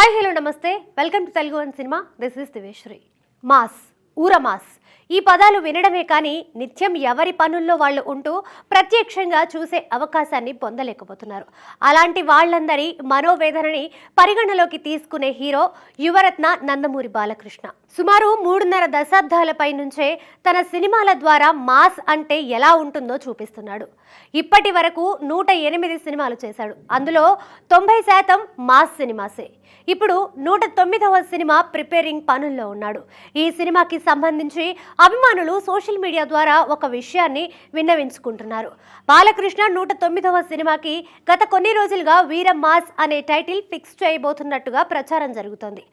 Hi hello నమస్తే welcome to Telugu one cinema. This is Diveshwari. Mass, ఊరమాస్ ఈ పదాలు వినడమే కానీ నిత్యం ఎవరి పనుల్లో వాళ్ళు ఉంటూ ప్రత్యక్షంగా చూసే అవకాశాన్ని పొందలేకపోతున్నారు. అలాంటి వాళ్ళందరి మనోవేదనని పరిగణలోకి తీసుకునే హీరో యువరత్న నందమూరి బాలకృష్ణ. సుమారు 3.5 దశాబ్దాలపై నుంచే తన సినిమాల ద్వారా మాస్ అంటే ఎలా ఉంటుందో చూపిస్తున్నాడు. ఇప్పటి వరకు 108 సినిమాలు చేశాడు. అందులో 90% మాస్ సినిమాసే. ఇప్పుడు 109వ సినిమా ప్రిపేరింగ్ పనుల్లో ఉన్నాడు. ఈ సినిమాకి సంబంధించి అభిమానులు సోషల్ మీడియా ద్వారా ఒక విషయాన్ని విన్నవించుకుంటున్నారు. బాలకృష్ణ 109వ సినిమాకి గత కొన్ని రోజులుగా వీర మాస్ అనే టైటిల్ ఫిక్స్ చేయబోతున్నట్టుగా ప్రచారం జరుగుతోంది.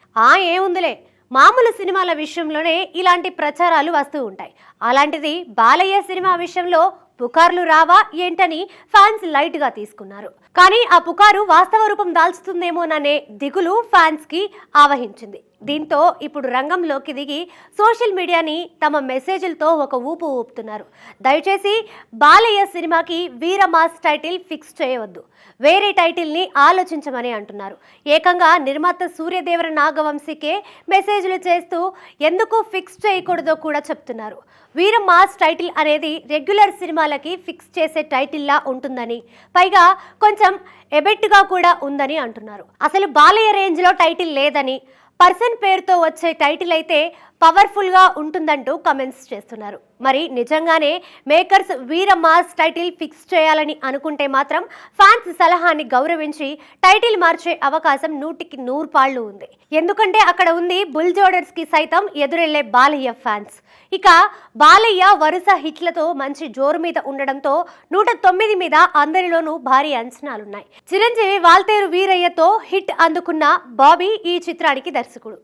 ఏముందిలే, మామూలు సినిమాల విషయంలోనే ఇలాంటి ప్రచారాలు వస్తూ ఉంటాయి. అలాంటిది బాలయ్య సినిమా విషయంలో పుకార్లు రావా ఏంటని ఫ్యాన్స్ లైట్ గా తీసుకున్నారు. కానీ ఆ పుకారు వాస్తవ రూపం దాల్చుతుందేమోననే దిగులు ఫ్యాన్స్ కి ఆవహించింది. దీంతో ఇప్పుడు రంగంలోకి దిగి సోషల్ మీడియాని తమ మెసేజ్లతో ఒక ఊపు ఊపుతున్నారు. దయచేసి బాలయ్య సినిమాకి వీరమాస్ టైటిల్ ఫిక్స్ చేయవద్దు, వేరే టైటిల్ని ఆలోచించమని అంటున్నారు. ఏకంగా నిర్మాత సూర్యదేవర నాగవంశీకే మెసేజ్లు చేస్తూ ఎందుకు ఫిక్స్ చేయకూడదో కూడా చెప్తున్నారు. వీరమాస్ టైటిల్ అనేది రెగ్యులర్ సినిమాలకి ఫిక్స్ చేసే టైటిల్లా ఉంటుందని, పైగా కొంచెం ఎబెట్గా కూడా ఉందని అంటున్నారు. అసలు బాలయ్య రేంజ్లో టైటిల్ లేదని, పర్సన్ పేరుతో వచ్చే టైటిల్ అయితే పవర్ఫుల్ గా ఉంటుందంటూ కమెంట్స్ చేస్తున్నారు. మరి నిజంగానే మేకర్స్ వీరమాస్ టైటిల్ ఫిక్స్ చేయాలని అనుకుంటే మాత్రం ఫ్యాన్స్ సలహాని గౌరవించి టైటిల్ మార్చే అవకాశం 100కి 100 పాళ్ళు ఉంది. ఎందుకంటే అక్కడ ఉంది బుల్ జోడర్స్ కి సైతం ఎదురెళ్లే బాలయ్య ఫ్యాన్స్. ఇక బాలయ్య వరుస హిట్లతో మంచి జోరు మీద ఉండడంతో 109 మీద అందరిలోనూ భారీ అంచనాలున్నాయి. చిరంజీవి వాల్తేరు వీరయ్యతో హిట్ అందుకున్న బాబీ ఈ చిత్రానికి దర్శకుడు.